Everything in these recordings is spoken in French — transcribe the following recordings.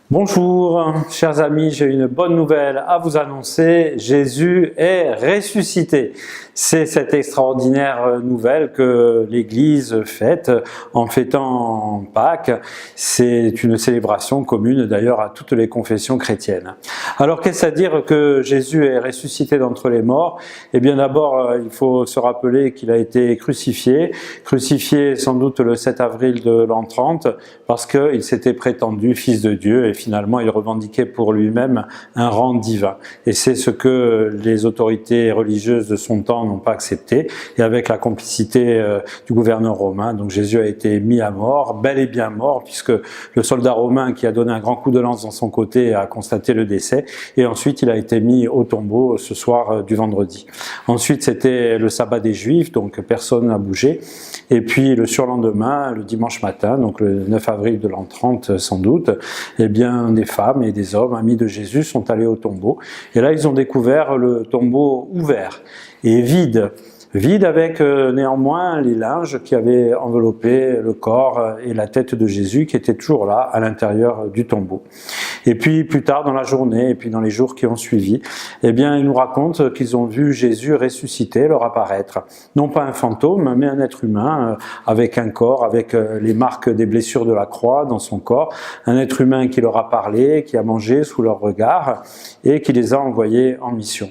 Bonjour, chers amis, j'ai une bonne nouvelle à vous annoncer. Jésus est ressuscité. C'est cette extraordinaire nouvelle que l'Église fête en fêtant Pâques. C'est une célébration commune d'ailleurs à toutes les confessions chrétiennes. Alors qu'est-ce à dire que Jésus est ressuscité d'entre les morts? Eh bien d'abord, il faut se rappeler qu'il a été crucifié sans doute le 7 avril de l'an 30, parce qu'il s'était prétendu fils de Dieu et finalement il revendiquait pour lui-même un rang divin. Et c'est ce que les autorités religieuses de son temps n'ont pas accepté, et avec la complicité du gouverneur romain, donc Jésus a été mis à mort, bel et bien mort, puisque le soldat romain qui a donné un grand coup de lance dans son côté a constaté le décès, et ensuite il a été mis au tombeau ce soir du vendredi. Ensuite c'était le sabbat des Juifs, donc personne n'a bougé, et puis le surlendemain, le dimanche matin, donc le 9 avril de l'an 30 sans doute, eh bien des femmes et des hommes, amis de Jésus, sont allés au tombeau. Et là, ils ont découvert le tombeau ouvert et vide avec néanmoins les linges qui avaient enveloppé le corps et la tête de Jésus qui étaient toujours là à l'intérieur du tombeau. Et puis plus tard dans la journée et puis dans les jours qui ont suivi, eh bien ils nous racontent qu'ils ont vu Jésus ressuscité leur apparaître. Non pas un fantôme, mais un être humain avec un corps, avec les marques des blessures de la croix dans son corps. Un être humain qui leur a parlé, qui a mangé sous leur regard et qui les a envoyés en mission.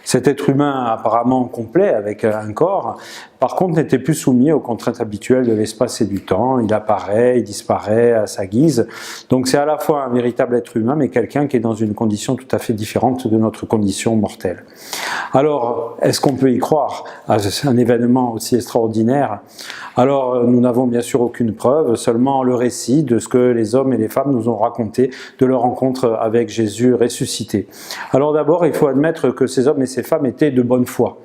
Cet être humain apparemment complet avec un corps, par contre n'était plus soumis aux contraintes habituelles de l'espace et du temps. Il apparaît, il disparaît à sa guise. Donc c'est à la fois un véritable être humain, mais quelqu'un qui est dans une condition tout à fait différente de notre condition mortelle. Alors, est-ce qu'on peut y croire à un événement aussi extraordinaire? Alors, nous n'avons bien sûr aucune preuve, seulement le récit de ce que les hommes et les femmes nous ont raconté de leur rencontre avec Jésus ressuscité. Alors d'abord, il faut admettre que ces hommes et ces femmes étaient de bonne foi,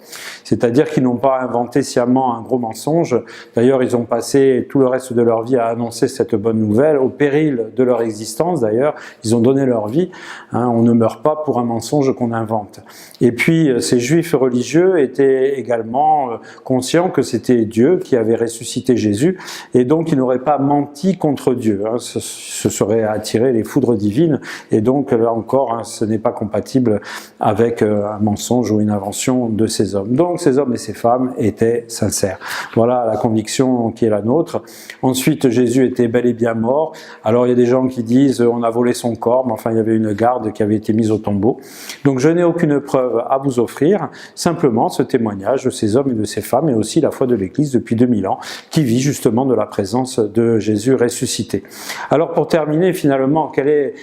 c'est-à-dire qu'ils n'ont pas inventé sciemment un gros mensonge. D'ailleurs, ils ont passé tout le reste de leur vie à annoncer cette bonne nouvelle, au péril de leur existence d'ailleurs, ils ont donné leur vie. On ne meurt pas pour un mensonge qu'on invente. Et puis, ces juifs religieux étaient également conscients que c'était Dieu qui avait ressuscité Jésus, et donc ils n'auraient pas menti contre Dieu. Ce serait attirer les foudres divines, et donc là encore, ce n'est pas compatible avec un mensonge ou une invention de ces hommes. Donc ces hommes et ces femmes étaient sincères. Voilà la conviction qui est la nôtre. Ensuite, Jésus était bel et bien mort. Alors il y a des gens qui disent on a volé son corps, mais enfin il y avait une garde qui avait été mise au tombeau. Donc je n'ai aucune preuve à vous offrir, simplement ce témoignage de ces hommes et de ces femmes, et aussi la foi de l'Église depuis 2000 ans, qui vit justement de la présence de Jésus ressuscité. Alors pour terminer, finalement, quelle est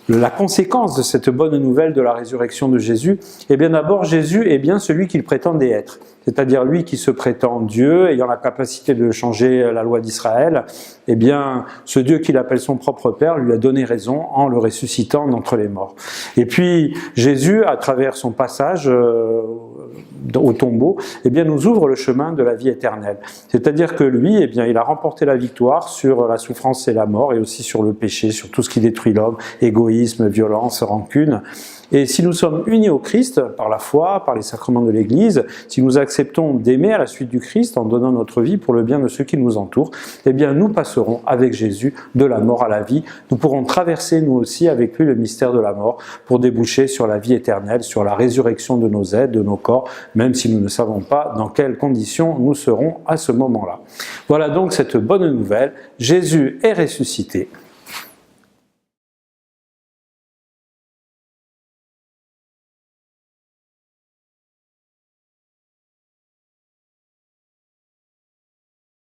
la conséquence de cette bonne nouvelle de la résurrection de Jésus? Eh bien d'abord, Jésus est bien celui qu'il prétendait être, c'est-à-dire lui qui se prétend Dieu, ayant la capacité de changer la loi d'Israël. Eh bien, ce Dieu qu'il appelle son propre Père lui a donné raison en le ressuscitant d'entre les morts. Et puis Jésus, à travers son passage au tombeau, eh bien, nous ouvre le chemin de la vie éternelle. C'est-à-dire que lui, eh bien, il a remporté la victoire sur la souffrance et la mort, et aussi sur le péché, sur tout ce qui détruit l'homme, égoïsme, violence, rancune. Et si nous sommes unis au Christ, par la foi, par les sacrements de l'Église, si nous acceptons d'aimer à la suite du Christ en donnant notre vie pour le bien de ceux qui nous entourent, eh bien nous passerons avec Jésus de la mort à la vie. Nous pourrons traverser nous aussi avec lui le mystère de la mort pour déboucher sur la vie éternelle, sur la résurrection de nos êtres, de nos corps, même si nous ne savons pas dans quelles conditions nous serons à ce moment-là. Voilà donc cette bonne nouvelle, Jésus est ressuscité.